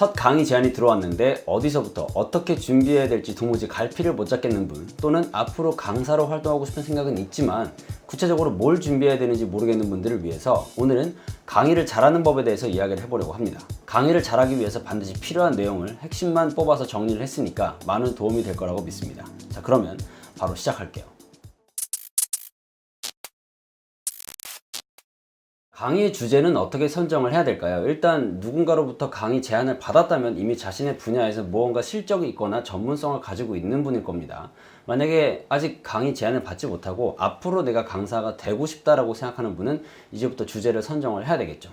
첫 강의 제안이 들어왔는데 어디서부터 어떻게 준비해야 될지 도무지 갈피를 못 잡겠는 분, 또는 앞으로 강사로 활동하고 싶은 생각은 있지만 구체적으로 뭘 준비해야 되는지 모르겠는 분들을 위해서 오늘은 강의를 잘하는 법에 대해서 이야기를 해보려고 합니다. 강의를 잘하기 위해서 반드시 필요한 내용을 핵심만 뽑아서 정리를 했으니까 많은 도움이 될 거라고 믿습니다. 자, 그러면 바로 시작할게요. 강의의 주제는 어떻게 선정을 해야 될까요? 일단 누군가로부터 강의 제안을 받았다면 이미 자신의 분야에서 무언가 실적이 있거나 전문성을 가지고 있는 분일 겁니다. 만약에 아직 강의 제안을 받지 못하고 앞으로 내가 강사가 되고 싶다라고 생각하는 분은 이제부터 주제를 선정을 해야 되겠죠.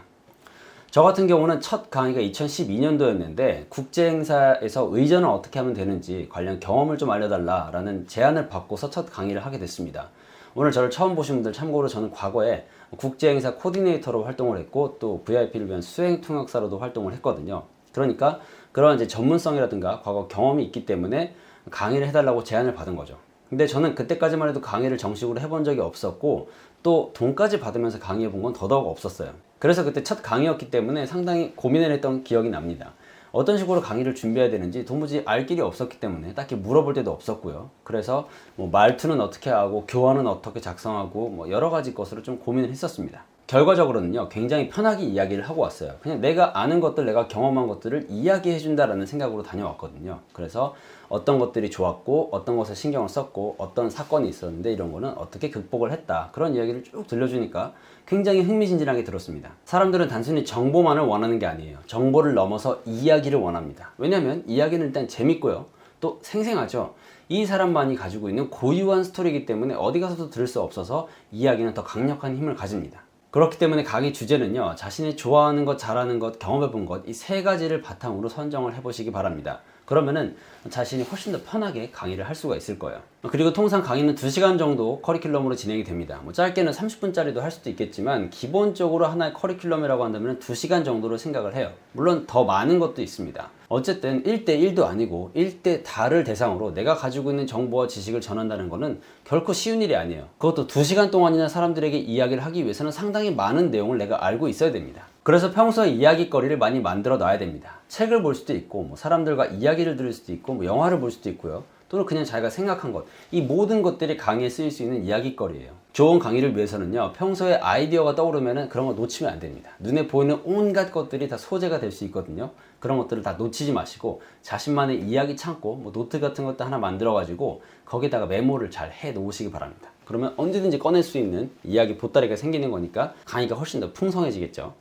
저 같은 경우는 첫 강의가 2012년도였는데 국제행사에서 의전을 어떻게 하면 되는지 관련 경험을 좀 알려달라라는 제안을 받고서 첫 강의를 하게 됐습니다. 오늘 저를 처음 보신 분들 참고로 저는 과거에 국제행사 코디네이터로 활동을 했고 또 VIP를 위한 수행 통역사로도 활동을 했거든요. 그러니까 그런 이제 전문성이라든가 과거 경험이 있기 때문에 강의를 해달라고 제안을 받은 거죠. 근데 저는 그때까지만 해도 강의를 정식으로 해본 적이 없었고 또 돈까지 받으면서 강의해 본 건 더더욱 없었어요. 그래서 그때 첫 강의였기 때문에 상당히 고민을 했던 기억이 납니다. 어떤 식으로 강의를 준비해야 되는지 도무지 알 길이 없었기 때문에 딱히 물어볼 데도 없었고요. 그래서 말투는 어떻게 하고 교환은 어떻게 작성하고 여러 가지 것으로 좀 고민을 했었습니다. 결과적으로는요, 굉장히 편하게 이야기를 하고 왔어요. 그냥 내가 아는 것들, 내가 경험한 것들을 이야기해 준다라는 생각으로 다녀왔거든요. 그래서 어떤 것들이 좋았고 어떤 것에 신경을 썼고 어떤 사건이 있었는데 이런 거는 어떻게 극복을 했다, 그런 이야기를 쭉 들려주니까 굉장히 흥미진진하게 들었습니다. 사람들은 단순히 정보만을 원하는 게 아니에요. 정보를 넘어서 이야기를 원합니다. 왜냐하면 이야기는 일단 재밌고요, 또 생생하죠. 이 사람만이 가지고 있는 고유한 스토리이기 때문에 어디 가서도 들을 수 없어서 이야기는 더 강력한 힘을 가집니다. 그렇기 때문에 강의 주제는요, 자신이 좋아하는 것, 잘하는 것, 경험해본 것, 이 세 가지를 바탕으로 선정을 해보시기 바랍니다. 그러면은 자신이 훨씬 더 편하게 강의를 할 수가 있을 거예요. 그리고 통상 강의는 2시간 정도 커리큘럼으로 진행이 됩니다. 짧게는 30분짜리도 할 수도 있겠지만 기본적으로 하나의 커리큘럼이라고 한다면 2시간 정도로 생각을 해요. 물론 더 많은 것도 있습니다. 어쨌든 1대1도 아니고 1대 다를 대상으로 내가 가지고 있는 정보와 지식을 전한다는 것은 결코 쉬운 일이 아니에요. 그것도 2시간 동안이나 사람들에게 이야기를 하기 위해서는 상당히 많은 내용을 내가 알고 있어야 됩니다. 그래서 평소에 이야기거리를 많이 만들어 놔야 됩니다. 책을 볼 수도 있고 사람들과 이야기를 들을 수도 있고 영화를 볼 수도 있고요. 또는 그냥 자기가 생각한 것, 이 모든 것들이 강의에 쓰일 수 있는 이야기거리예요. 좋은 강의를 위해서는요, 평소에 아이디어가 떠오르면 그런 거 놓치면 안 됩니다. 눈에 보이는 온갖 것들이 다 소재가 될 수 있거든요. 그런 것들을 다 놓치지 마시고 자신만의 이야기 창고, 노트 같은 것도 하나 만들어 가지고 거기다가 메모를 잘 해 놓으시기 바랍니다. 그러면 언제든지 꺼낼 수 있는 이야기 보따리가 생기는 거니까 강의가 훨씬 더 풍성해지겠죠.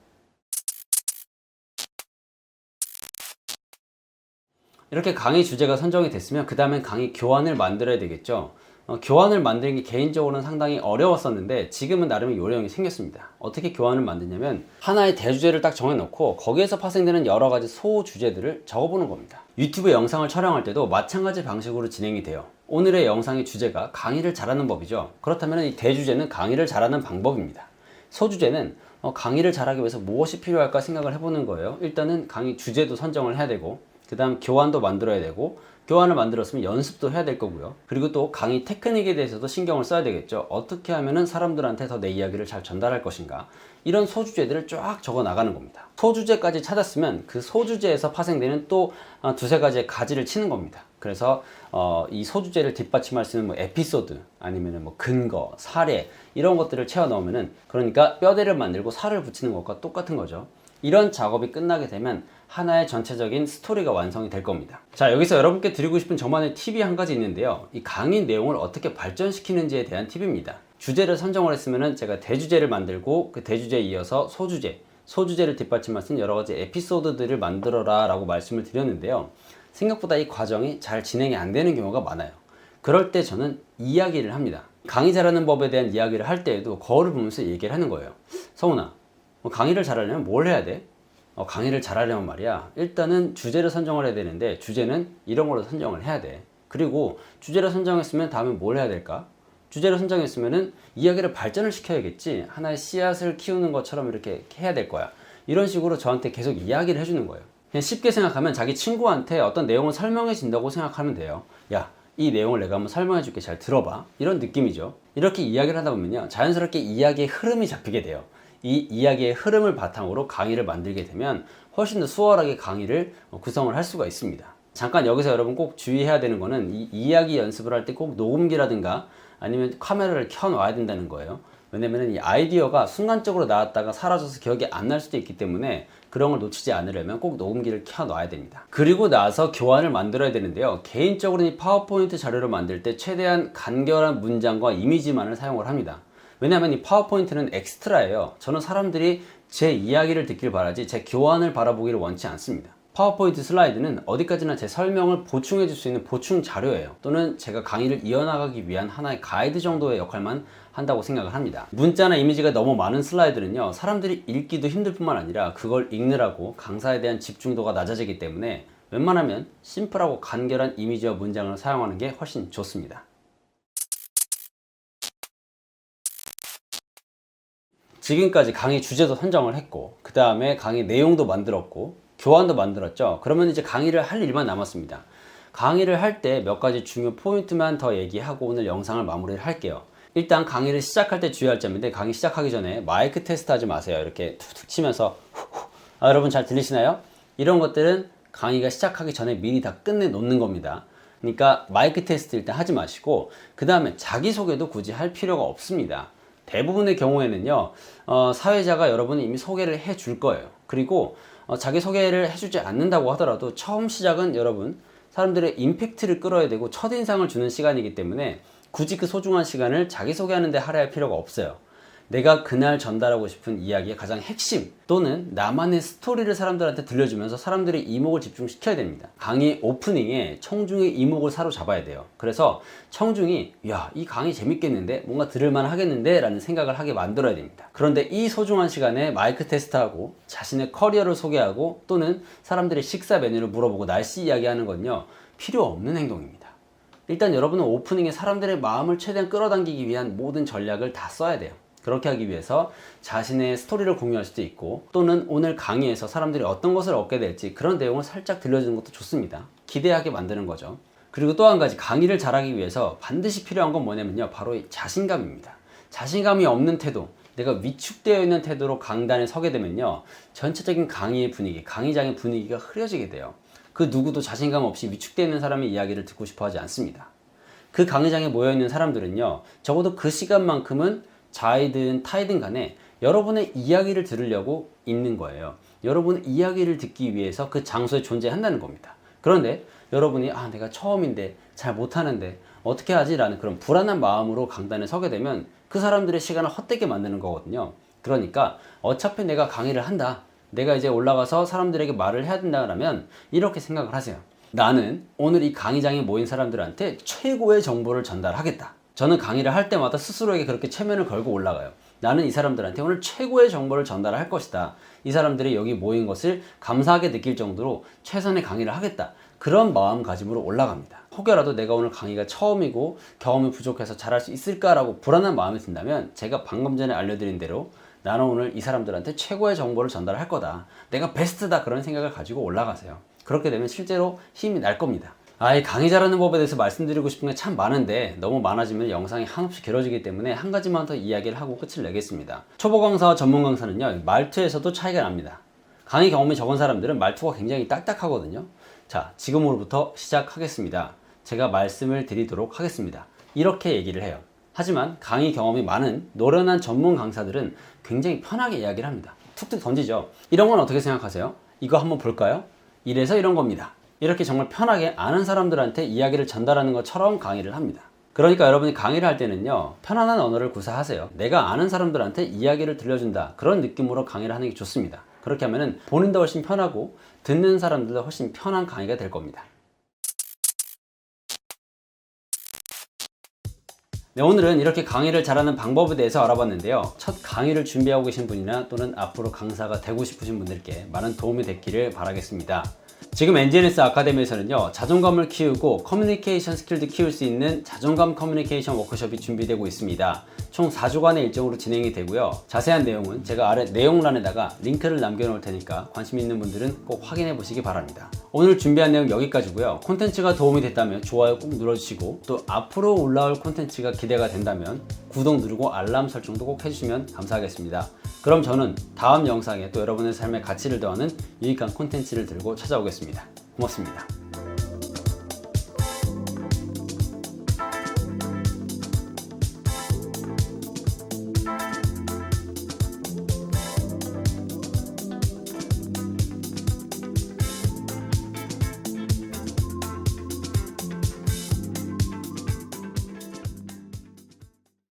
이렇게 강의 주제가 선정이 됐으면 그 다음엔 강의 교환을 만들어야 되겠죠. 교환을 만드는 게 개인적으로는 상당히 어려웠었는데 지금은 나름의 요령이 생겼습니다. 어떻게 교환을 만드냐면 하나의 대주제를 딱 정해놓고 거기에서 파생되는 여러 가지 소주제들을 적어보는 겁니다. 유튜브 영상을 촬영할 때도 마찬가지 방식으로 진행이 돼요. 오늘의 영상의 주제가 강의를 잘하는 법이죠. 그렇다면 이 대주제는 강의를 잘하는 방법입니다. 소주제는 강의를 잘하기 위해서 무엇이 필요할까 생각을 해보는 거예요. 일단은 강의 주제도 선정을 해야 되고 그 다음 교환도 만들어야 되고, 교환을 만들었으면 연습도 해야 될 거고요. 그리고 또 강의 테크닉에 대해서도 신경을 써야 되겠죠. 어떻게 하면은 사람들한테 더 내 이야기를 잘 전달할 것인가, 이런 소주제들을 쫙 적어 나가는 겁니다. 소주제까지 찾았으면 그 소주제에서 파생되는 또 두세 가지의 가지를 치는 겁니다. 그래서 이 소주제를 뒷받침할 수 있는 에피소드, 아니면 근거, 사례, 이런 것들을 채워 넣으면은, 그러니까 뼈대를 만들고 살을 붙이는 것과 똑같은 거죠. 이런 작업이 끝나게 되면 하나의 전체적인 스토리가 완성이 될 겁니다. 자, 여기서 여러분께 드리고 싶은 저만의 팁이 한 가지 있는데요, 이 강의 내용을 어떻게 발전시키는지에 대한 팁입니다. 주제를 선정을 했으면 제가 대주제를 만들고 그 대주제에 이어서 소주제를 뒷받침할 수 있는 여러 가지 에피소드들을 만들어라 라고 말씀을 드렸는데요, 생각보다 이 과정이 잘 진행이 안 되는 경우가 많아요. 그럴 때 저는 이야기를 합니다. 강의 잘하는 법에 대한 이야기를 할 때에도 거울을 보면서 얘기를 하는 거예요. 성훈아, 강의를 잘하려면 뭘 해야 돼? 강의를 잘하려면 말이야, 일단은 주제를 선정을 해야 되는데 주제는 이런 걸로 선정을 해야 돼. 그리고 주제를 선정했으면 다음에 뭘 해야 될까? 주제를 선정했으면은 이야기를 발전을 시켜야겠지. 하나의 씨앗을 키우는 것처럼 이렇게 해야 될 거야. 이런 식으로 저한테 계속 이야기를 해주는 거예요. 그냥 쉽게 생각하면 자기 친구한테 어떤 내용을 설명해 준다고 생각하면 돼요. 야, 이 내용을 내가 한번 설명해 줄게, 잘 들어봐. 이런 느낌이죠. 이렇게 이야기를 하다 보면요, 자연스럽게 이야기의 흐름이 잡히게 돼요. 이 이야기의 흐름을 바탕으로 강의를 만들게 되면 훨씬 더 수월하게 강의를 구성을 할 수가 있습니다. 잠깐 여기서 여러분 꼭 주의해야 되는 거는 이 이야기 연습을 할 때 꼭 녹음기라든가 아니면 카메라를 켜 놔야 된다는 거예요. 왜냐면 이 아이디어가 순간적으로 나왔다가 사라져서 기억이 안 날 수도 있기 때문에 그런 걸 놓치지 않으려면 꼭 녹음기를 켜 놔야 됩니다. 그리고 나서 교환을 만들어야 되는데요. 개인적으로 이 파워포인트 자료를 만들 때 최대한 간결한 문장과 이미지만을 사용을 합니다. 왜냐하면 이 파워포인트는 엑스트라예요. 저는 사람들이 제 이야기를 듣길 바라지 제 교환을 바라보기를 원치 않습니다. 파워포인트 슬라이드는 어디까지나 제 설명을 보충해 줄 수 있는 보충 자료예요. 또는 제가 강의를 이어나가기 위한 하나의 가이드 정도의 역할만 한다고 생각을 합니다. 문자나 이미지가 너무 많은 슬라이드는요, 사람들이 읽기도 힘들 뿐만 아니라 그걸 읽느라고 강사에 대한 집중도가 낮아지기 때문에 웬만하면 심플하고 간결한 이미지와 문장을 사용하는 게 훨씬 좋습니다. 지금까지 강의 주제도 선정을 했고, 그 다음에 강의 내용도 만들었고, 교환도 만들었죠. 그러면 이제 강의를 할 일만 남았습니다. 강의를 할 때 몇 가지 중요 포인트만 더 얘기하고 오늘 영상을 마무리를 할게요. 일단 강의를 시작할 때 주의할 점인데, 강의 시작하기 전에 마이크 테스트 하지 마세요. 이렇게 툭툭 치면서 여러분 잘 들리시나요? 이런 것들은 강의가 시작하기 전에 미리 다 끝내 놓는 겁니다. 그러니까 마이크 테스트 일단 하지 마시고, 그 다음에 자기소개도 굳이 할 필요가 없습니다. 대부분의 경우에는요, 사회자가 여러분이 이미 소개를 해 줄 거예요. 그리고 자기소개를 해주지 않는다고 하더라도 처음 시작은 여러분 사람들의 임팩트를 끌어야 되고 첫인상을 주는 시간이기 때문에 굳이 그 소중한 시간을 자기소개하는 데 할애할 필요가 없어요. 내가 그날 전달하고 싶은 이야기의 가장 핵심 또는 나만의 스토리를 사람들한테 들려주면서 사람들의 이목을 집중시켜야 됩니다. 강의 오프닝에 청중의 이목을 사로잡아야 돼요. 그래서 청중이 야, 이 강의 재밌겠는데? 뭔가 들을만 하겠는데? 라는 생각을 하게 만들어야 됩니다. 그런데 이 소중한 시간에 마이크 테스트하고 자신의 커리어를 소개하고 또는 사람들의 식사 메뉴를 물어보고 날씨 이야기하는 건요, 필요 없는 행동입니다. 일단 여러분은 오프닝에 사람들의 마음을 최대한 끌어당기기 위한 모든 전략을 다 써야 돼요. 그렇게 하기 위해서 자신의 스토리를 공유할 수도 있고, 또는 오늘 강의에서 사람들이 어떤 것을 얻게 될지 그런 내용을 살짝 들려주는 것도 좋습니다. 기대하게 만드는 거죠. 그리고 또 한 가지, 강의를 잘하기 위해서 반드시 필요한 건 뭐냐면요, 바로 이 자신감입니다. 자신감이 없는 태도, 내가 위축되어 있는 태도로 강단에 서게 되면요, 전체적인 강의의 분위기, 강의장의 분위기가 흐려지게 돼요. 그 누구도 자신감 없이 위축되어 있는 사람의 이야기를 듣고 싶어 하지 않습니다. 그 강의장에 모여있는 사람들은요, 적어도 그 시간만큼은 자이든 타이든 간에 여러분의 이야기를 들으려고 있는 거예요. 여러분의 이야기를 듣기 위해서 그 장소에 존재한다는 겁니다. 그런데 여러분이 내가 처음인데 잘 못하는데 어떻게 하지? 라는 그런 불안한 마음으로 강단에 서게 되면 그 사람들의 시간을 헛되게 만드는 거거든요. 그러니까 어차피 내가 강의를 한다, 내가 이제 올라가서 사람들에게 말을 해야 된다면 이렇게 생각을 하세요. 나는 오늘 이 강의장에 모인 사람들한테 최고의 정보를 전달하겠다. 저는 강의를 할 때마다 스스로에게 그렇게 체면을 걸고 올라가요. 나는 이 사람들한테 오늘 최고의 정보를 전달할 것이다. 이 사람들이 여기 모인 것을 감사하게 느낄 정도로 최선의 강의를 하겠다. 그런 마음가짐으로 올라갑니다. 혹여라도 내가 오늘 강의가 처음이고 경험이 부족해서 잘할 수 있을까라고 불안한 마음이 든다면 제가 방금 전에 알려드린 대로 나는 오늘 이 사람들한테 최고의 정보를 전달할 거다. 내가 베스트다. 그런 생각을 가지고 올라가세요. 그렇게 되면 실제로 힘이 날 겁니다. 이 강의 잘하는 법에 대해서 말씀드리고 싶은 게 참 많은데 너무 많아지면 영상이 한없이 길어지기 때문에 한 가지만 더 이야기를 하고 끝을 내겠습니다. 초보 강사와 전문 강사는요, 말투에서도 차이가 납니다. 강의 경험이 적은 사람들은 말투가 굉장히 딱딱하거든요. 자, 지금으로부터 시작하겠습니다. 제가 말씀을 드리도록 하겠습니다. 이렇게 얘기를 해요. 하지만 강의 경험이 많은 노련한 전문 강사들은 굉장히 편하게 이야기를 합니다. 툭툭 던지죠. 이런 건 어떻게 생각하세요? 이거 한번 볼까요? 이래서 이런 겁니다. 이렇게 정말 편하게 아는 사람들한테 이야기를 전달하는 것처럼 강의를 합니다. 그러니까 여러분이 강의를 할 때는요, 편안한 언어를 구사하세요. 내가 아는 사람들한테 이야기를 들려준다, 그런 느낌으로 강의를 하는 게 좋습니다. 그렇게 하면은 본인도 훨씬 편하고 듣는 사람들도 훨씬 편한 강의가 될 겁니다. 네, 오늘은 이렇게 강의를 잘하는 방법에 대해서 알아봤는데요. 첫 강의를 준비하고 계신 분이나 또는 앞으로 강사가 되고 싶으신 분들께 많은 도움이 됐기를 바라겠습니다. 지금 엔지니어스 아카데미에서는요, 자존감을 키우고 커뮤니케이션 스킬도 키울 수 있는 자존감 커뮤니케이션 워크숍이 준비되고 있습니다. 총 4주간의 일정으로 진행이 되고요. 자세한 내용은 제가 아래 내용란에다가 링크를 남겨놓을 테니까 관심 있는 분들은 꼭 확인해 보시기 바랍니다. 오늘 준비한 내용 여기까지고요. 콘텐츠가 도움이 됐다면 좋아요 꼭 눌러주시고, 또 앞으로 올라올 콘텐츠가 기대가 된다면 구독 누르고 알람 설정도 꼭 해주시면 감사하겠습니다. 그럼 저는 다음 영상에 또 여러분의 삶의 가치를 더하는 유익한 콘텐츠를 들고 찾아오겠습니다. 고맙습니다.